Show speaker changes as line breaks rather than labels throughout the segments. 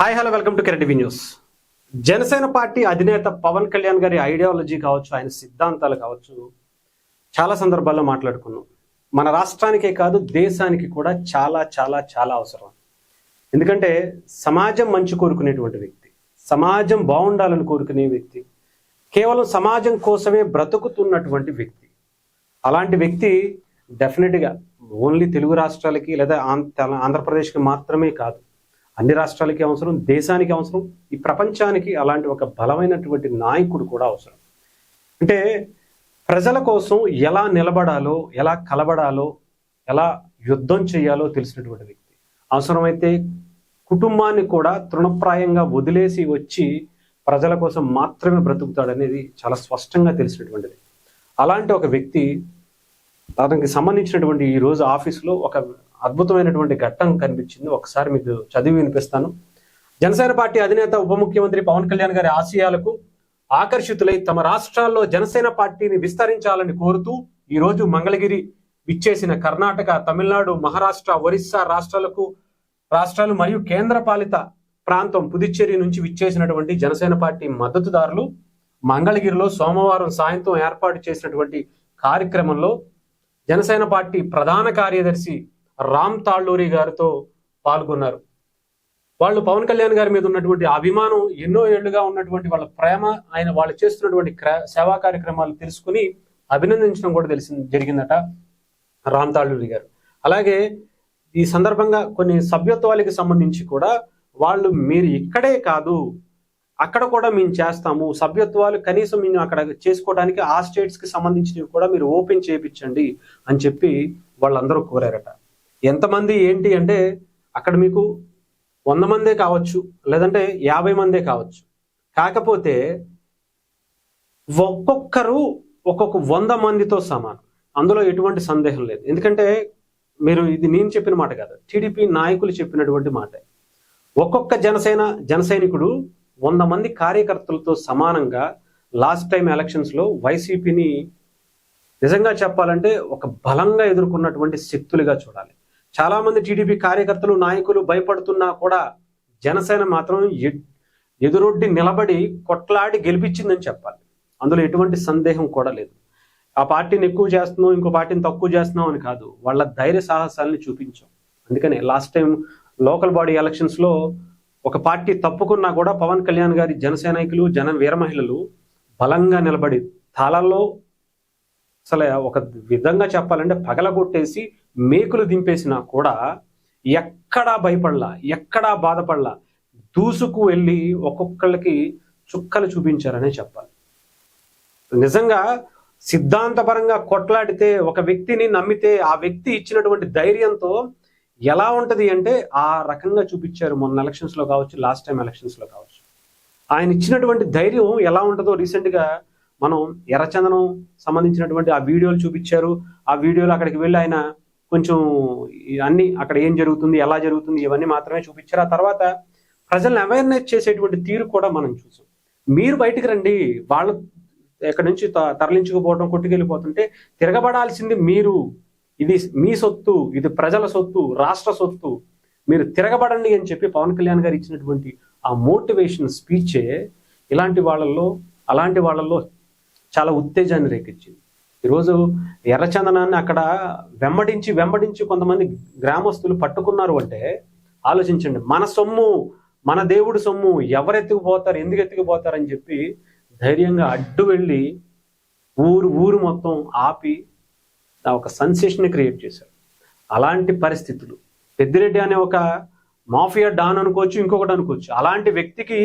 Hi hello welcome to కెరెట్ TV news. Janasena party అధినేత పవన్ కళ్యాణ్ గారి ఐడియాలజీ కావచ్చు, ఆయన సిద్ధాంతాలు కావచ్చు, చాలా సందర్భాల్లో మాట్లాడుకున్నాం. మన రాష్ట్రానికే కాదు దేశానికి కూడా చాలా చాలా చాలా అవసరం. ఎందుకంటే సమాజం మంచి కోరుకునేటువంటి వ్యక్తి, సమాజం బాగుండాలని కోరుకునే వ్యక్తి, కేవలం సమాజం కోసమే బ్రతుకుతున్నటువంటి వ్యక్తి. అలాంటి వ్యక్తి డెఫినెట్గా ఓన్లీ తెలుగు రాష్ట్రాలకి లేదా ఆంధ్రప్రదేశ్కి మాత్రమే కాదు, అన్ని రాష్ట్రాలకి అవసరం, దేశానికి అవసరం, ఈ ప్రపంచానికి అలాంటి ఒక బలమైనటువంటి నాయకుడు కూడా అవసరం. అంటే ప్రజల కోసం ఎలా నిలబడాలో, ఎలా కలబడాలో, ఎలా యుద్ధం చేయాలో తెలిసినటువంటి వ్యక్తి. అవసరమైతే కుటుంబాన్ని కూడా తృణప్రాయంగా వదిలేసి వచ్చి ప్రజల కోసం మాత్రమే బ్రతుకుతాడనేది చాలా స్పష్టంగా తెలిసినటువంటిది. అలాంటి ఒక వ్యక్తి, అతనికి సంబంధించినటువంటి ఈరోజు ఆఫీసులో ఒక అద్భుతమైనటువంటి ఘట్టం కనిపించింది. ఒకసారి మీకు చదివి వినిపిస్తాను. జనసేన పార్టీ అధినేత ఉప ముఖ్యమంత్రి పవన్ కళ్యాణ్ గారి ఆశయాలకు ఆకర్షితులై తమ రాష్ట్రాల్లో జనసేన పార్టీని విస్తరించాలని కోరుతూ ఈరోజు మంగళగిరి విచ్చేసిన కర్ణాటక, తమిళనాడు, మహారాష్ట్ర, ఒరిస్సా రాష్ట్రాలు మరియు కేంద్రపాలిత ప్రాంతం పుదుచ్చేరి నుంచి విచ్చేసినటువంటి జనసేన పార్టీ మద్దతుదారులు మంగళగిరిలో సోమవారం సాయంత్రం ఏర్పాటు చేసినటువంటి కార్యక్రమంలో జనసేన పార్టీ ప్రధాన కార్యదర్శి రామ్ తాళ్ళూరి గారితో పాల్గొన్నారు. వాళ్ళు పవన్ కళ్యాణ్ గారి మీద ఉన్నటువంటి అభిమానం, ఎన్నో ఏళ్లుగా ఉన్నటువంటి వాళ్ళ ప్రేమ, ఆయన వాళ్ళు చేస్తున్నటువంటి సేవా కార్యక్రమాలు తెలుసుకుని అభినందించడం కూడా జరిగిందట రామ్ తాళ్ళూరి గారు. అలాగే ఈ సందర్భంగా కొన్ని సభ్యత్వాలకి సంబంధించి కూడా వాళ్ళు, మీరు ఇక్కడే కాదు అక్కడ కూడా మేము చేస్తాము, సభ్యత్వాలు కనీసం మేము అక్కడ చేసుకోవడానికి ఆ స్టేట్స్కి సంబంధించినవి కూడా మీరు ఓపెన్ చేయించండి అని చెప్పి వాళ్ళందరూ కోరారట. ఎంతమంది ఏంటి అంటే అక్కడ మీకు 100 మందే కావచ్చు, లేదంటే 50 మందే కావచ్చు. కాకపోతే ఒక్కొక్కరు ఒక్కొక్క 100 మందితో సమానం, అందులో ఎటువంటి సందేహం లేదు. ఎందుకంటే మీరు, ఇది నేను చెప్పిన మాట కాదు, టీడీపీ నాయకులు చెప్పినటువంటి మాట. ఒక్కొక్క జన సైనికుడు 100 మంది కార్యకర్తలతో సమానంగా లాస్ట్ టైం ఎలక్షన్స్లో వైసీపీని నిజంగా చెప్పాలంటే ఒక బలంగా ఎదుర్కొన్నటువంటి శక్తులుగా చూడాలి. చాలా మంది టీడీపీ కార్యకర్తలు, నాయకులు భయపడుతున్నా కూడా జనసేన మాత్రం ఎదురొడ్డి నిలబడి కొట్లాడి గెలిపించిందని చెప్పాలి. అందులో ఎటువంటి సందేహం కూడా లేదు. ఆ పార్టీని ఎక్కువ చేస్తున్నాం, ఇంకో పార్టీని తక్కువ చేస్తున్నాం అని కాదు, వాళ్ళ ధైర్య సాహసాలని చూపించాం. అందుకని లాస్ట్ టైం లోకల్ బాడీ ఎలక్షన్స్లో ఒక పార్టీ తప్పుకున్నా కూడా పవన్ కళ్యాణ్ గారి జనసైనికులు, వీర మహిళలు బలంగా నిలబడి తాళాల్లో అసలు ఒక విధంగా చెప్పాలంటే పగలగొట్టేసి మేకులు దింపేసినా కూడా ఎక్కడా భయపడలా, ఎక్కడా బాధపడలా, దూసుకు వెళ్ళి ఒక్కొక్కళ్ళకి చుక్కలు చూపించారనే చెప్పాలి. నిజంగా సిద్ధాంతపరంగా కొట్లాడితే, ఒక వ్యక్తిని నమ్మితే ఆ వ్యక్తి ఇచ్చినటువంటి ధైర్యంతో ఎలా ఉంటది అంటే ఆ రకంగా చూపించారు. మొన్న ఎలక్షన్స్లో కావచ్చు, లాస్ట్ టైం ఎలక్షన్స్లో కావచ్చు. ఆయన ఇచ్చినటువంటి ధైర్యం ఎలా ఉంటుందో రీసెంట్గా మనం ఎర్రచందనం సంబంధించినటువంటి ఆ వీడియోలు చూపించారు. ఆ వీడియోలు అక్కడికి వెళ్ళి ఆయన కొంచెం అన్ని అక్కడ ఏం జరుగుతుంది, ఎలా జరుగుతుంది, ఇవన్నీ మాత్రమే చూపించారు. ఆ తర్వాత ప్రజల్ని అవేర్నెస్ చేసేటువంటి తీరు కూడా మనం చూసాం. మీరు బయటికి రండి, వాళ్ళు ఎక్కడి నుంచి తరలించుకుపోవడం, కొట్టుకెళ్ళిపోతుంటే తిరగబడాల్సింది మీరు. ఇది మీ సొత్తు, ఇది ప్రజల సొత్తు, రాష్ట్ర సొత్తు, మీరు తిరగబడండి అని చెప్పి పవన్ కళ్యాణ్ గారు ఇచ్చినటువంటి ఆ మోటివేషన్ స్పీచే అలాంటి వాళ్ళల్లో చాలా ఉత్తేజాన్ని రేకెచ్చింది. ఈరోజు ఎర్రచందనాన్ని అక్కడ వెంబడించి కొంతమంది గ్రామస్తులు పట్టుకున్నారు అంటే ఆలోచించండి. మన సొమ్ము, మన దేవుడి సొమ్ము ఎవరెత్తుకుపోతారు, ఎందుకు ఎత్తుకుపోతారు అని చెప్పి ధైర్యంగా అడ్డు వెళ్ళి ఊరు మొత్తం ఆపి ఒక సెన్సేషన్ క్రియేట్ చేశారు. అలాంటి పరిస్థితులు, పెద్దిరెడ్డి అనే ఒక మాఫియా డాన్ అనుకోవచ్చు, ఇంకొకటి అనుకోవచ్చు, అలాంటి వ్యక్తికి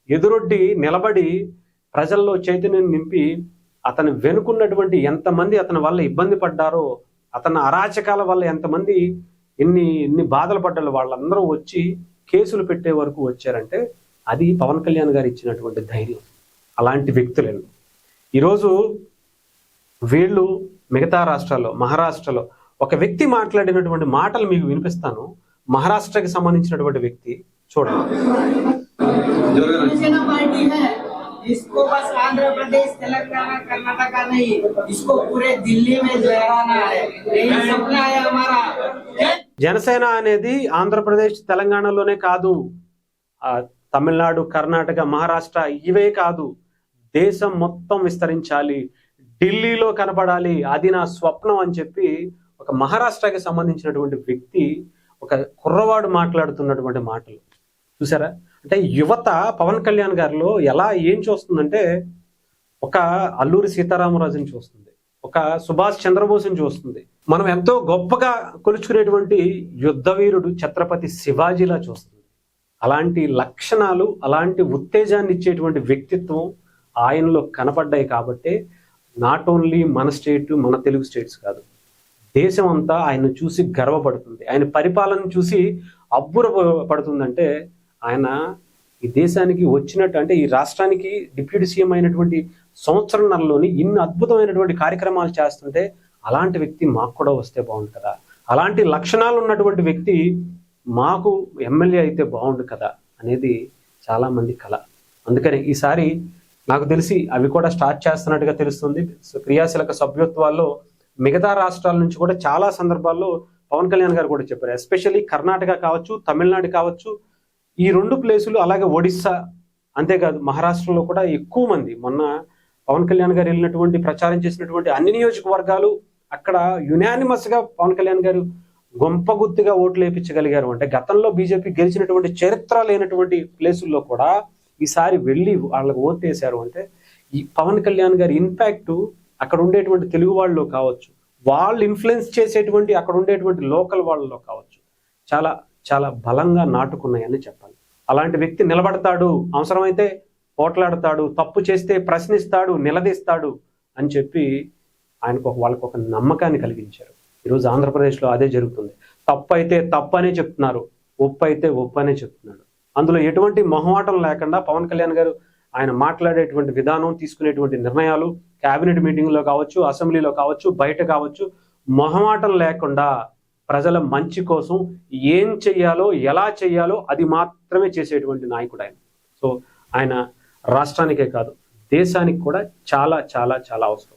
ఎదురొడ్డి నిలబడి ప్రజల్లో చైతన్యం నింపి అతను వెనుకున్నటువంటి ఎంతమంది అతని వల్ల ఇబ్బంది పడ్డారో, అతని అరాచకాల వల్ల ఎంతమంది ఎన్ని బాధలు పడ్డారో వాళ్ళందరూ వచ్చి కేసులు పెట్టే వరకు వచ్చారంటే అది పవన్ కళ్యాణ్ గారు ఇచ్చినటువంటి ధైర్యం. అలాంటి వ్యక్తులను ఈరోజు వీళ్ళు మిగతా రాష్ట్రాల్లో, మహారాష్ట్రలో ఒక వ్యక్తి మాట్లాడినటువంటి మాటలు మీకు వినిపిస్తాను. మహారాష్ట్రకి సంబంధించినటువంటి వ్యక్తి చూడండి.
इसको बस आंध्र प्रदेश, तेलंगाना, कर्नाटका नहीं, इसको पूरे दिल्ली में लहराना है, यही सपना है हमारा।
జనసేన అనేది ఆంధ్రప్రదేశ్, తెలంగాణలోనే కాదు, తమిళనాడు, కర్ణాటక, మహారాష్ట్ర ఇవే కాదు, దేశం మొత్తం విస్తరించాలి, ఢిల్లీలో కనపడాలి, అది నా స్వప్నం అని చెప్పి ఒక మహారాష్ట్రకి సంబంధించినటువంటి వ్యక్తి, ఒక కుర్రవాడు మాట్లాడుతున్నటువంటి మాటలు చూసారా? అంటే యువత పవన్ కళ్యాణ్ గారిలో ఎలా ఏం చూస్తుందంటే, ఒక అల్లూరి సీతారామరాజుని చూస్తుంది, ఒక సుభాష్ చంద్రబోస్ని చూస్తుంది, మనం ఎంతో గొప్పగా కొలుచుకునేటువంటి యుద్ధవీరుడు ఛత్రపతి శివాజీలా చూస్తుంది. అలాంటి లక్షణాలు, అలాంటి ఉత్తేజాన్ని ఇచ్చేటువంటి వ్యక్తిత్వం ఆయనలో కనపడ్డాయి కాబట్టే నాట్ ఓన్లీ మన స్టేట్, మన తెలుగు స్టేట్స్ కాదు, దేశం అంతా ఆయన చూసి గర్వపడుతుంది. ఆయన పరిపాలన చూసి అబ్బుర పడుతుందంటే ఆయన ఈ దేశానికి వచ్చినట్టు, అంటే ఈ రాష్ట్రానికి డిప్యూటీ సీఎం అయినటువంటి సంవత్సరంలోని ఇన్ని అద్భుతమైనటువంటి కార్యక్రమాలు చేస్తుంటే అలాంటి వ్యక్తి మాకు కూడా వస్తే బాగుండు కదా, అలాంటి లక్షణాలు ఉన్నటువంటి వ్యక్తి మాకు ఎమ్మెల్యే అయితే బాగుండు కదా అనేది చాలా మంది కల. అందుకని ఈసారి నాకు తెలిసి అవి కూడా స్టార్ట్ చేస్తున్నట్టుగా తెలుస్తుంది. క్రియాశీలక సభ్యత్వాల్లో మిగతా రాష్ట్రాల నుంచి కూడా చాలా సందర్భాల్లో పవన్ కళ్యాణ్ గారు కూడా చెప్పారు. ఎస్పెషల్లీ కర్ణాటక కావచ్చు, తమిళనాడు కావచ్చు, ఈ 2 ప్లేసులు, అలాగే ఒడిస్సా, అంతేకాదు మహారాష్ట్రలో కూడా ఎక్కువ మంది, మొన్న పవన్ కళ్యాణ్ గారు వెళ్ళినటువంటి ప్రచారం చేసినటువంటి అన్ని నియోజకవర్గాలు అక్కడ యునానిమస్ గా పవన్ కళ్యాణ్ గారు గొంపగుత్తిగా ఓట్లు వేయించగలిగారు. అంటే గతంలో బీజేపీ గెలిచినటువంటి చరిత్ర లేనటువంటి ప్లేసుల్లో కూడా ఈసారి వెళ్ళి వాళ్ళకి ఓటేశారు. అంటే ఈ పవన్ కళ్యాణ్ గారి ఇంపాక్ట్ అక్కడ ఉండేటువంటి తెలుగు వాళ్ళలో కావచ్చు, వాళ్ళు ఇన్ఫ్లుయెన్స్ చేసేటువంటి అక్కడ ఉండేటువంటి లోకల్ వాళ్ళలో కావచ్చు, చాలా చాలా బలంగా నాటుకున్నాయని చెప్పాలి. అలాంటి వ్యక్తి నిలబడతాడు, అవసరమైతే పోట్లాడతాడు, తప్పు చేస్తే ప్రశ్నిస్తాడు, నిలదీస్తాడు అని చెప్పి వాళ్ళకు ఒక నమ్మకాన్ని కలిగించారు. ఈరోజు ఆంధ్రప్రదేశ్లో అదే జరుగుతుంది. తప్పు అయితే తప్పు అనే చెప్తున్నారు, ఒప్పు అయితే ఒప్పు అనే చెప్తున్నాడు. అందులో ఎటువంటి మొహమాటం లేకుండా పవన్ కళ్యాణ్ గారు ఆయన మాట్లాడేటువంటి విధానం, తీసుకునేటువంటి నిర్ణయాలు, కేబినెట్ మీటింగ్లో కావచ్చు, అసెంబ్లీలో కావచ్చు, బయట కావచ్చు, మొహమాటం లేకుండా ప్రజల మంచి కోసం ఏం చెయ్యాలో, ఎలా చెయ్యాలో అది మాత్రమే చేసేటువంటి నాయకుడు ఆయన. సో ఆయన రాష్ట్రానికే కాదు, దేశానికి కూడా చాలా చాలా చాలా అవసరం.